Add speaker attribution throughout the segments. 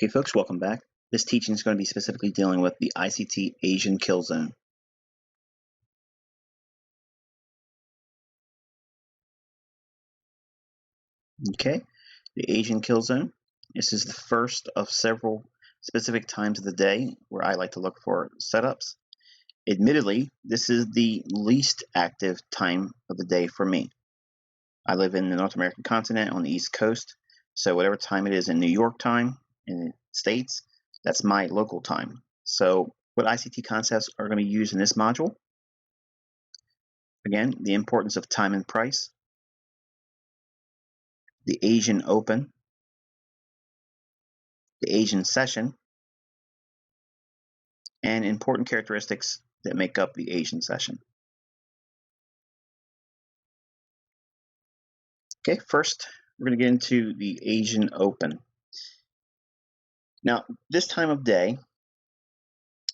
Speaker 1: Okay, folks, welcome back. This teaching is going to be specifically dealing with the ICT Asian Killzone. Okay, the Asian Killzone. This is the first of several specific times of the day where I like to look for setups. Admittedly, this is the least active time of the day for me. I live in the North American continent on the East Coast, so whatever time it is in New York time in the States, that's my local time. So what ICT concepts are going to be used in this module? Again, the importance of time and price, the Asian Open, the Asian Session, and important characteristics that make up the Asian Session. Okay, first we're going to get into the Asian Open. Now, this time of day,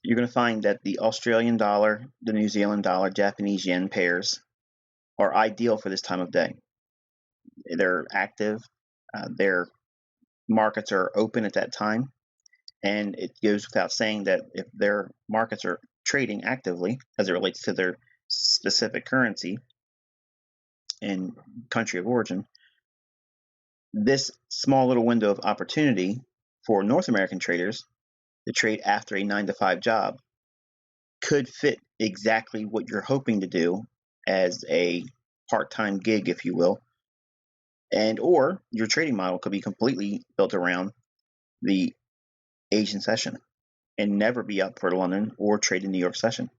Speaker 1: you're going to find that the Australian dollar, the New Zealand dollar, Japanese yen pairs are ideal for this time of day. They're active, their markets are open at that time, and it goes without saying that if their markets are trading actively as it relates to their specific currency and country of origin, this small little window of opportunity for North American traders to trade after a 9-to-5 job could fit exactly what you're hoping to do as a part-time gig, if you will, and or your trading model could be completely built around the Asian session and never be up for London or trade the New York session.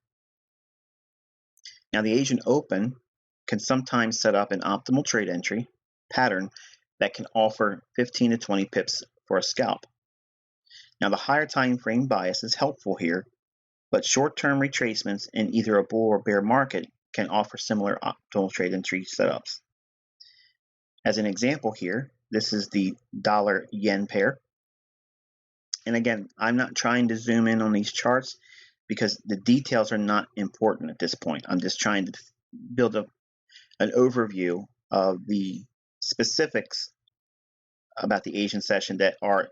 Speaker 1: Now, the Asian Open can sometimes set up an optimal trade entry pattern that can offer 15 to 20 pips for a scalp. Now, the higher time frame bias is helpful here, but short-term retracements in either a bull or bear market can offer similar optimal trade entry setups. As an example here, this is the dollar-yen pair. And again, I'm not trying to zoom in on these charts because the details are not important at this point. I'm just trying to build up an overview of the specifics about the Asian session that are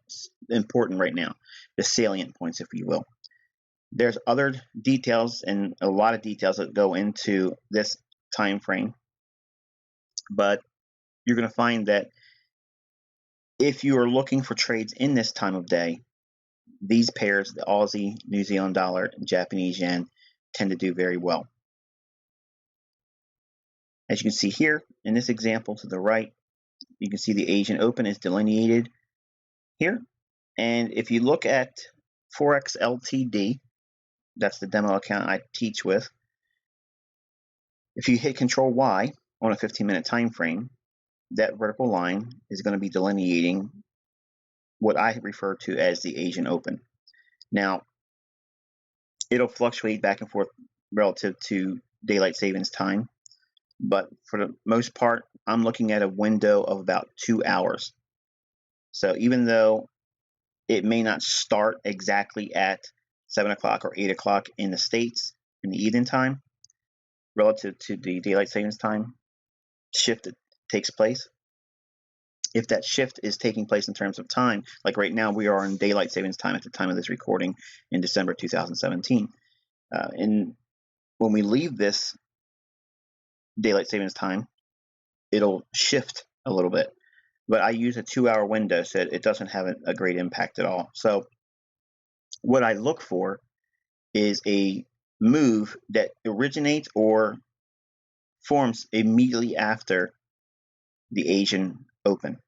Speaker 1: important right now, the salient points, if you will. There's other details and a lot of details that go into this time frame, but you're going to find that if you are looking for trades in this time of day, these pairs, the Aussie, New Zealand dollar, and Japanese yen, tend to do very well. As you can see here in this example to the right, you can see the Asian Open is delineated here. And if you look at Forex Ltd, that's the demo account I teach with, if you hit Control Y on a 15-minute time frame, that vertical line is going to be delineating what I refer to as the Asian Open. Now, it'll fluctuate back and forth relative to daylight savings time, but for the most part, I'm looking at a window of about 2 hours. So even though it may not start exactly at 7 o'clock or 8 o'clock in the States in the evening time, relative to the daylight savings time shift that takes place, if that shift is taking place in terms of time, like right now we are in daylight savings time at the time of this recording in December 2017. And when we leave this daylight savings time, it'll shift a little bit. But I use a 2-hour window, so it doesn't have a great impact at all. So what I look for is a move that originates or forms immediately after the Asian Open.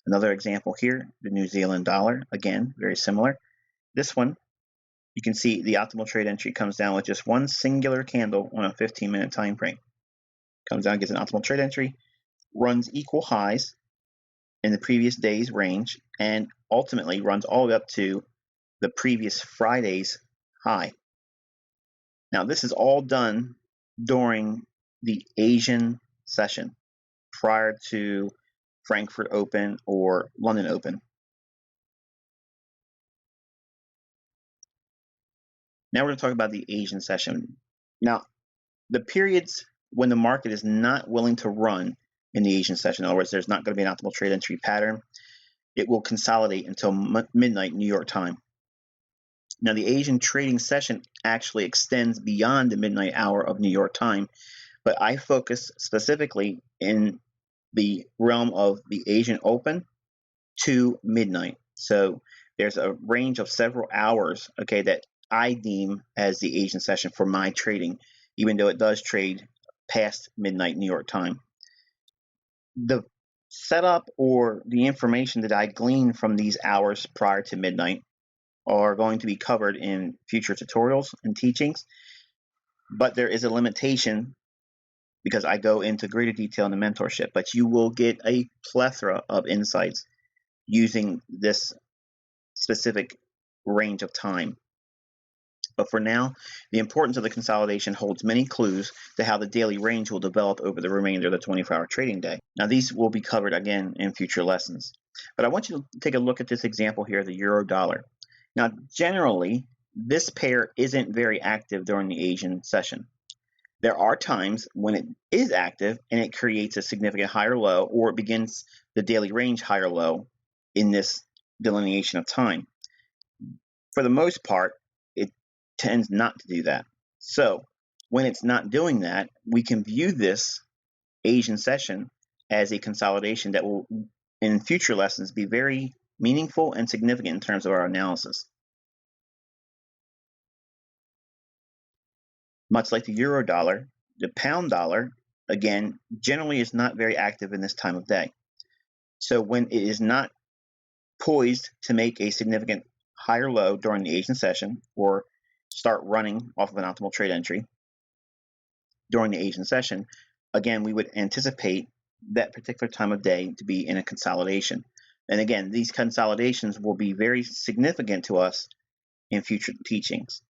Speaker 1: Another example here, the New Zealand dollar, again, very similar. This one, you can see the optimal trade entry comes down with just one singular candle on a 15-minute time frame. Comes down, gets an optimal trade entry, runs equal highs in the previous day's range, and ultimately runs all the way up to the previous Friday's high. Now, this is all done during the Asian session prior to Frankfurt Open or London Open. Now we're going to talk about the Asian session. Now, the periods when the market is not willing to run in the Asian session. In other words, there's not going to be an optimal trade entry pattern. It will consolidate until midnight New York time. Now, the Asian trading session actually extends beyond the midnight hour of New York time, but I focus specifically in the realm of the Asian Open to midnight. So there's a range of several hours, okay, that I deem as the Asian session for my trading, even though it does trade past midnight New York time. The setup or the information that I glean from these hours prior to midnight are going to be covered in future tutorials and teachings, but there is a limitation because I go into greater detail in the mentorship, but you will get a plethora of insights using this specific range of time. But for now, the importance of the consolidation holds many clues to how the daily range will develop over the remainder of the 24-hour trading day. Now, these will be covered again in future lessons. But I want you to take a look at this example here, the euro dollar. Now, generally, this pair isn't very active during the Asian session. There are times when it is active and it creates a significant higher low, or it begins the daily range higher low in this delineation of time. For the most part, it tends not to do that. So when it's not doing that, we can view this Asian session as a consolidation that will, in future lessons, be very meaningful and significant in terms of our analysis. Much like the euro dollar, the pound dollar, again, generally is not very active in this time of day. So when it is not poised to make a significant higher low during the Asian session or start running off of an optimal trade entry during the Asian session, again, we would anticipate that particular time of day to be in a consolidation. And again, these consolidations will be very significant to us in future teachings.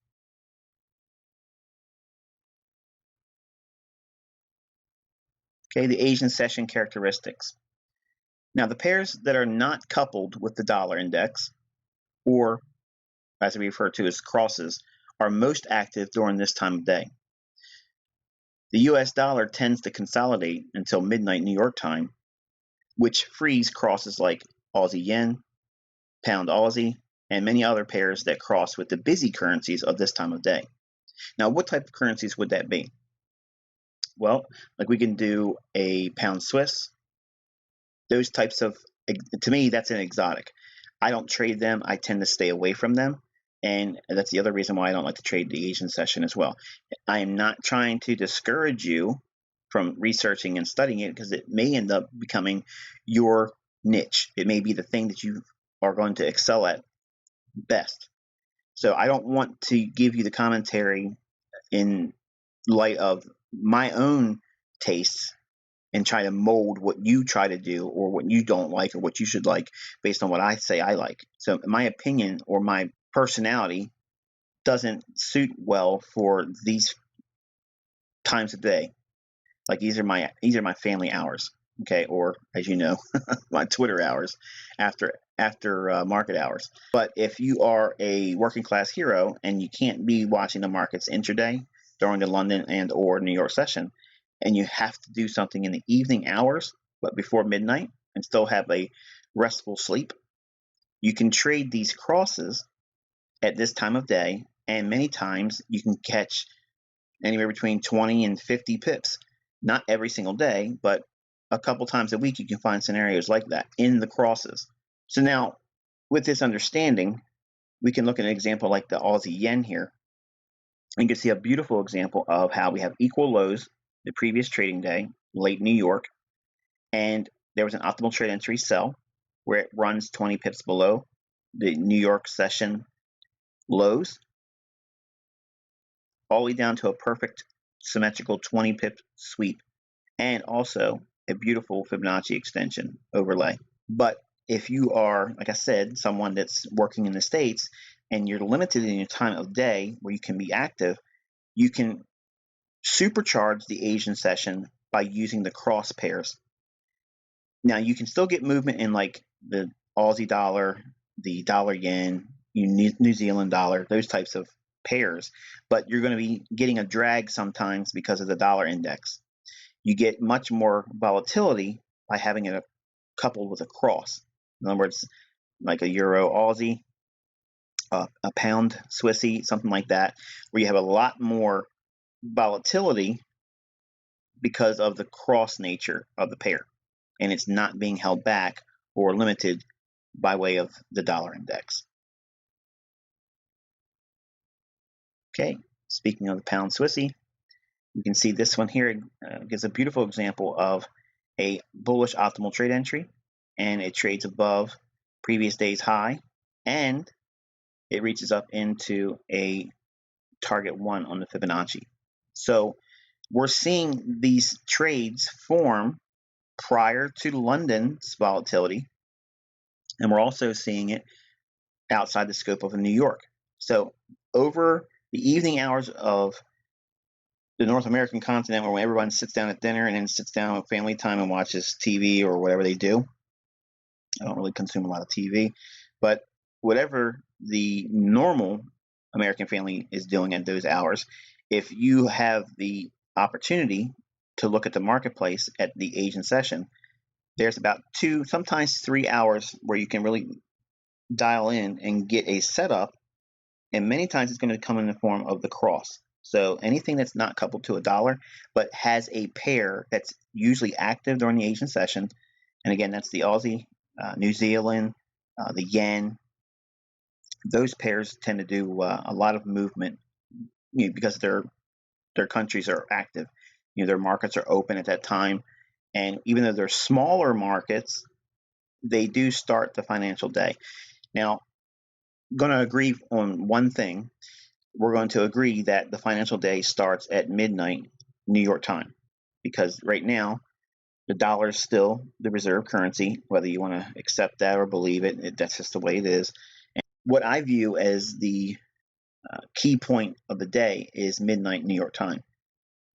Speaker 1: Okay, the Asian session characteristics. Now, the pairs that are not coupled with the dollar index, or as we refer to as crosses, are most active during this time of day. The US dollar tends to consolidate until midnight New York time, which frees crosses like Aussie yen, pound Aussie, and many other pairs that cross with the busy currencies of this time of day. Now, what type of currencies would that be? Well, like we can do a pound Swiss. Those types of, to me, that's an exotic. I don't trade them. I tend to stay away from them. And that's the other reason why I don't like to trade the Asian session as well. I am not trying to discourage you from researching and studying it, because it may end up becoming your niche. It may be the thing that you are going to excel at best. So I don't want to give you the commentary in light of my own tastes and try to mold what you try to do or what you don't like or what you should like based on what I say I like. So my opinion or my personality doesn't suit well for these times of day. Like these are my family hours, okay, or as you know, my Twitter hours after market hours. But if you are a working class hero and you can't be watching the markets intraday during the London and or New York session, and you have to do something in the evening hours, but before midnight, and still have a restful sleep, you can trade these crosses at this time of day, and many times you can catch anywhere between 20 and 50 pips. Not every single day, but a couple times a week you can find scenarios like that in the crosses. So now, with this understanding, we can look at an example like the Aussie yen here. You can see a beautiful example of how we have equal lows the previous trading day, late New York, and there was an optimal trade entry sell where it runs 20 pips below the New York session lows, all the way down to a perfect symmetrical 20 pip sweep, and also a beautiful Fibonacci extension overlay. But if you are, like I said, someone that's working in the States and you're limited in your time of day where you can be active, you can supercharge the Asian session by using the cross pairs. Now, you can still get movement in like the Aussie dollar, the dollar yen, New Zealand dollar, those types of pairs, but you're going to be getting a drag sometimes because of the dollar index. you get much more volatility by having it coupled with a cross. In other words, like a Euro Aussie, a pound Swissy, something like that, where you have a lot more volatility because of the cross nature of the pair, and it's not being held back or limited by way of the dollar index. Okay, speaking of the pound Swissy, you can see this one here gives a beautiful example of a bullish optimal trade entry, and it trades above previous day's high, and it reaches up into a target 1 on the Fibonacci. So we're seeing these trades form prior to London's volatility, and we're also seeing it outside the scope of New York. So over the evening hours of the North American continent, where everyone sits down at dinner and then sits down with family time and watches TV or whatever they do. I don't really consume a lot of TV, but whatever the normal American family is doing at those hours, if you have the opportunity to look at the marketplace at the Asian session, there's about 2, sometimes 3 hours where you can really dial in and get a setup, and many times it's going to come in the form of the cross. So anything that's not coupled to a dollar but has a pair that's usually active during the Asian session, and again, that's the Aussie, New Zealand, the yen. Those pairs tend to do a lot of movement, because their countries are active. Their markets are open at that time, and even though they're smaller markets, they do start the financial day. Now, I'm going to agree on one thing. We're going to agree that the financial day starts at midnight New York time, because right now the dollar is still the reserve currency, whether you want to accept that or believe it, that's just the way it is. And what I view as the key point of the day is midnight New York time.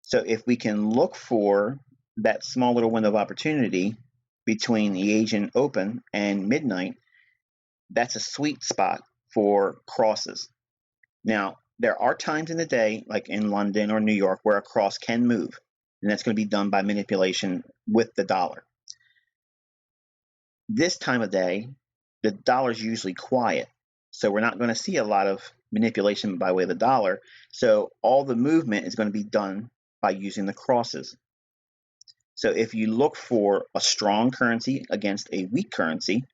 Speaker 1: So if we can look for that small little window of opportunity between the Asian open and midnight, that's a sweet spot for crosses. Now, there are times in the day, like in London or New York, where a cross can move, and that's going to be done by manipulation with the dollar. This time of day, the dollar is usually quiet, so we're not going to see a lot of manipulation by way of the dollar. So all the movement is going to be done by using the crosses. So if you look for a strong currency against a weak currency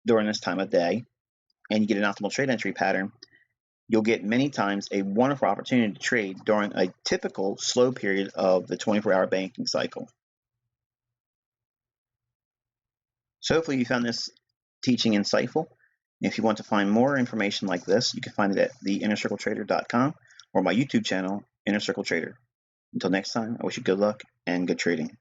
Speaker 1: during this time of day, and you get an optimal trade entry pattern, you'll get many times a wonderful opportunity to trade during a typical slow period of the 24-hour banking cycle. So hopefully you found this teaching insightful. If you want to find more information like this, you can find it at theinnercircletrader.com or my YouTube channel, Inner Circle Trader. Until next time, I wish you good luck and good trading.